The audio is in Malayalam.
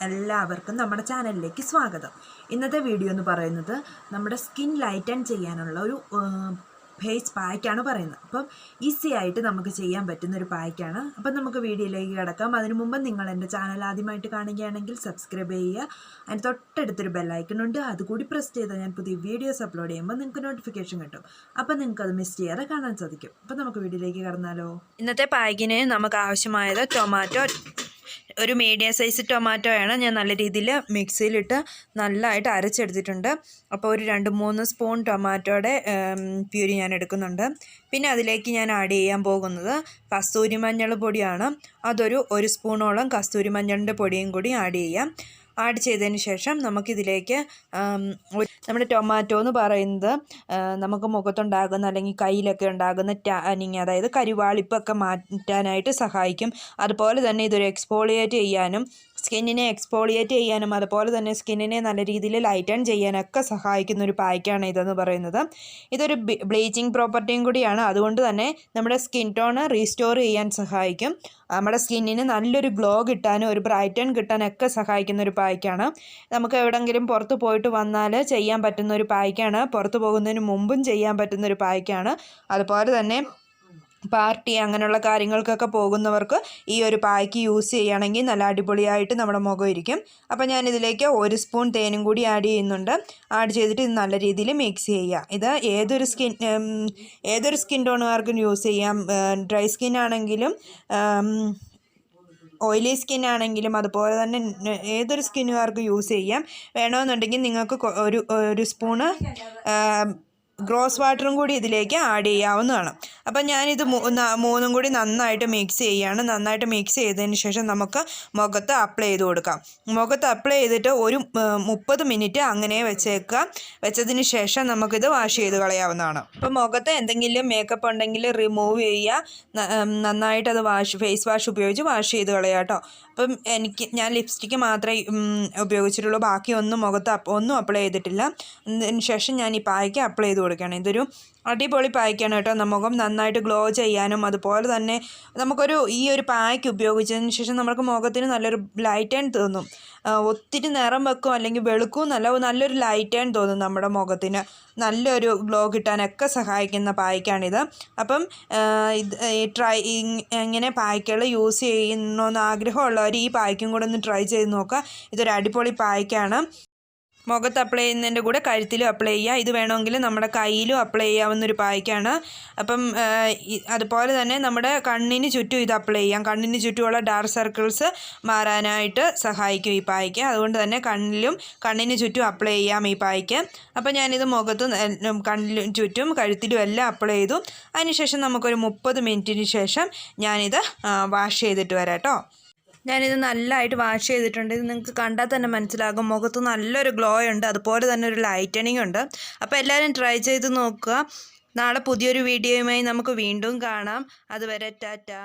എല്ലാവർക്കും നമ്മുടെ ചാനലിലേക്ക് സ്വാഗതം. ഇന്നത്തെ വീഡിയോ എന്ന് പറയുന്നത് നമ്മുടെ സ്കിൻ ലൈറ്റൻ ചെയ്യാനുള്ള ഒരു ഫേസ് പായ്ക്കാണ് പറയുന്നത്. അപ്പം ഈസി ആയിട്ട് നമുക്ക് ചെയ്യാൻ പറ്റുന്നൊരു പായ്ക്കാണ്. അപ്പം നമുക്ക് വീഡിയോയിലേക്ക് കിടക്കാം. അതിനു മുമ്പ് നിങ്ങൾ എൻ്റെ ചാനൽ ആദ്യമായിട്ട് കാണുകയാണെങ്കിൽ സബ്സ്ക്രൈബ് ചെയ്യുക. അതിന് തൊട്ടടുത്തൊരു ബെല്ലൈക്കണുണ്ട്, അതുകൂടി പ്രസ് ചെയ്താൽ ഞാൻ പുതിയ വീഡിയോസ് അപ്ലോഡ് ചെയ്യുമ്പോൾ നിങ്ങൾക്ക് നോട്ടിഫിക്കേഷൻ കിട്ടും. അപ്പം നിങ്ങൾക്കത് മിസ് ചെയ്യാതെ കാണാൻ സാധിക്കും. അപ്പം നമുക്ക് വീഡിയോയിലേക്ക് കടന്നാലോ. ഇന്നത്തെ പായ്ക്കിന് നമുക്ക് ആവശ്യമായത് ടൊമാറ്റോ, ഒരു മീഡിയം സൈസ് ടൊമാറ്റോയാണ് ഞാൻ നല്ല രീതിയിൽ മിക്സിയിലിട്ട് നല്ലതായിട്ട് അരച്ചെടുത്തിട്ടുണ്ട്. അപ്പോൾ ഒരു 2-3 സ്പൂൺ ടൊമാറ്റോയുടെ പ്യൂരി ഞാൻ എടുക്കുന്നുണ്ട്. പിന്നെ അതിലേക്ക് ഞാൻ ആഡ് ചെയ്യാൻ പോകുന്നത് കസ്തൂരി മഞ്ഞൾ പൊടിയാണ്. അതൊരു 1 സ്പൂണോളം കസ്തൂരി മഞ്ഞളിൻ്റെ പൊടിയും കൂടി ആഡ് ചെയ്യാം. ആഡ് ചെയ്തതിന് ശേഷം നമുക്കിതിലേക്ക് നമ്മുടെ ടൊമാറ്റോ എന്ന് പറയുന്നത് നമുക്ക് മുഖത്തുണ്ടാകുന്ന അല്ലെങ്കിൽ കയ്യിലൊക്കെ ഉണ്ടാകുന്ന ടാനിങ്, അതായത് കരുവാളിപ്പൊക്കെ മാറ്റാനായിട്ട് സഹായിക്കും. അതുപോലെ തന്നെ ഇതൊരു എക്സ്ഫോളിയേറ്റ് ചെയ്യാനും സ്കിന്നിനെ എക്സ്ഫോളിയേറ്റ് ചെയ്യാനും അതുപോലെ തന്നെ സ്കിന്നിനെ നല്ല രീതിയിൽ ലൈറ്റൺ ചെയ്യാനൊക്കെ സഹായിക്കുന്ന ഒരു പായ്ക്കാണ് ഇതെന്ന് പറയുന്നത്. ഇതൊരു ബ്ലീച്ചിങ് പ്രോപ്പർട്ടിയും കൂടിയാണ്. അതുകൊണ്ട് തന്നെ നമ്മുടെ സ്കിൻ ടോൺ റീസ്റ്റോർ ചെയ്യാൻ സഹായിക്കും. നമ്മുടെ സ്കിന്നിന് നല്ലൊരു ഗ്ലോ കിട്ടാനും ഒരു ബ്രൈറ്റൺ കിട്ടാനൊക്കെ സഹായിക്കുന്ന ഒരു പായ്ക്കാണ്. നമുക്ക് എവിടെയെങ്കിലും പുറത്ത് പോയിട്ട് വന്നാൽ ചെയ്യാൻ പറ്റുന്ന ഒരു പായ്ക്കാണ്. പുറത്ത് പോകുന്നതിന് മുമ്പും ചെയ്യാൻ പറ്റുന്ന ഒരു പായ്ക്കാണ്. അതുപോലെ തന്നെ പാർട്ടി അങ്ങനെയുള്ള കാര്യങ്ങൾക്കൊക്കെ പോകുന്നവർക്ക് ഈ ഒരു പായ്ക്ക് യൂസ് ചെയ്യുകയാണെങ്കിൽ നല്ല അടിപൊളിയായിട്ട് നമ്മുടെ മുഖം ഇരിക്കും. അപ്പോൾ ഞാനിതിലേക്ക് 1 സ്പൂൺ തേനും കൂടി ആഡ് ചെയ്യുന്നുണ്ട്. ആഡ് ചെയ്തിട്ട് ഇത് നല്ല രീതിയിൽ മിക്സ് ചെയ്യുക. ഇത് ഏതൊരു സ്കിൻ ടോണുകാർക്കും യൂസ് ചെയ്യാം. ഡ്രൈ സ്കിൻ ആണെങ്കിലും ഓയിലി സ്കിൻ ആണെങ്കിലും അതുപോലെ തന്നെ ഏതൊരു സ്കിന്നുകാർക്ക് യൂസ് ചെയ്യാം. വേണമെന്നുണ്ടെങ്കിൽ നിങ്ങൾക്ക് ഒരു സ്പൂണ് ഗ്രോസ് വാട്ടറും കൂടി ഇതിലേക്ക് ആഡ് ചെയ്യാവുന്നതാണ്. അപ്പം ഞാനിത് മൂന്നും കൂടി നന്നായിട്ട് മിക്സ് ചെയ്യുകയാണ്. നന്നായിട്ട് മിക്സ് ചെയ്തതിന് ശേഷം നമുക്ക് മുഖത്ത് അപ്ലൈ ചെയ്ത് കൊടുക്കാം. മുഖത്ത് അപ്ലൈ ചെയ്തിട്ട് ഒരു 30 മിനിറ്റ് അങ്ങനെ വെച്ചേക്കുക. വെച്ചതിന് ശേഷം നമുക്കിത് വാഷ് ചെയ്ത് കളയാവുന്നതാണ്. അപ്പം മുഖത്ത് എന്തെങ്കിലും മേക്കപ്പ് ഉണ്ടെങ്കിൽ റിമൂവ് ചെയ്യുക. നന്നായിട്ട് അത് ഫേസ് വാഷ് ഉപയോഗിച്ച് വാഷ് ചെയ്ത് കളയാം കേട്ടോ. അപ്പം ഞാൻ ലിപ്സ്റ്റിക്ക് മാത്രമേ ഉപയോഗിച്ചിട്ടുള്ളൂ. ബാക്കി ഒന്നും അപ്ലൈ ചെയ്തിട്ടില്ല. അതിന് ശേഷം ഞാൻ ഈ പായ്ക്ക് അപ്ലൈ ചെയ്ത് കൊടുക്കുകയാണ്. ഇതൊരു അടിപൊളി പായ്ക്കാണ് കേട്ടോ. മുഖം നന്നായിട്ട് ഗ്ലോ ചെയ്യാനും അതുപോലെ തന്നെ ഈ ഒരു പായ്ക്ക് ഉപയോഗിച്ചതിന് ശേഷം നമുക്ക് മുഖത്തിന് നല്ലൊരു ലൈറ്റൺ തോന്നും. ഒത്തിരി നിറം വെക്കും അല്ലെങ്കിൽ വെളുക്കും നല്ലൊരു ലൈറ്റൺ തോന്നും. നമ്മുടെ മുഖത്തിന് നല്ലൊരു ഗ്ലോ കിട്ടാനൊക്കെ സഹായിക്കുന്ന പായ്ക്കാണിത്. അപ്പം ഇങ്ങനെ പായ്ക്കുകൾ യൂസ് ചെയ്യണമെന്ന് ആഗ്രഹമുള്ളവർ ഈ പായ്ക്കും കൂടെ ഒന്ന് ട്രൈ ചെയ്ത് നോക്കുക. ഇതൊരു അടിപൊളി പായ്ക്കാണ്. മുഖത്ത് അപ്ലൈ ചെയ്യുന്നതിൻ്റെ കൂടെ കഴുത്തിലും അപ്ലൈ ചെയ്യുക. ഇത് വേണമെങ്കിൽ നമ്മുടെ കയ്യിലും അപ്ലൈ ചെയ്യാവുന്നൊരു പായ്ക്കാണ്. അപ്പം അതുപോലെ തന്നെ നമ്മുടെ കണ്ണിന് ചുറ്റും ഇത് അപ്ലൈ ചെയ്യാം. കണ്ണിന് ചുറ്റുമുള്ള ഡാർക്ക് സർക്കിൾസ് മാറാനായിട്ട് സഹായിക്കും ഈ പായ്ക്ക്. അതുകൊണ്ട് തന്നെ കണ്ണിന് ചുറ്റും അപ്ലൈ ചെയ്യാം ഈ പായ്ക്ക്. അപ്പം ഞാനിത് കണ്ണിലും ചുറ്റും കഴുത്തിലും എല്ലാം അപ്ലൈ ചെയ്തു. അതിനുശേഷം നമുക്കൊരു 30 മിനിറ്റിന് ശേഷം ഞാനിത് വാഷ് ചെയ്തിട്ട് വരാം കേട്ടോ. ഞാനിത് നല്ലതായിട്ട് വാഷ് ചെയ്തിട്ടുണ്ട്. ഇത് നിങ്ങൾക്ക് കണ്ടാൽ തന്നെ മനസ്സിലാകും. മുഖത്ത് നല്ലൊരു ഗ്ലോ ഉണ്ട്, അതുപോലെ തന്നെ ഒരു ലൈറ്റനിങ് ഉണ്ട്. അപ്പോൾ എല്ലാവരും ട്രൈ ചെയ്ത് നോക്കുക. നാളെ പുതിയൊരു വീഡിയോയുമായി നമുക്ക് വീണ്ടും കാണാം. അതുവരെ ടാറ്റാ.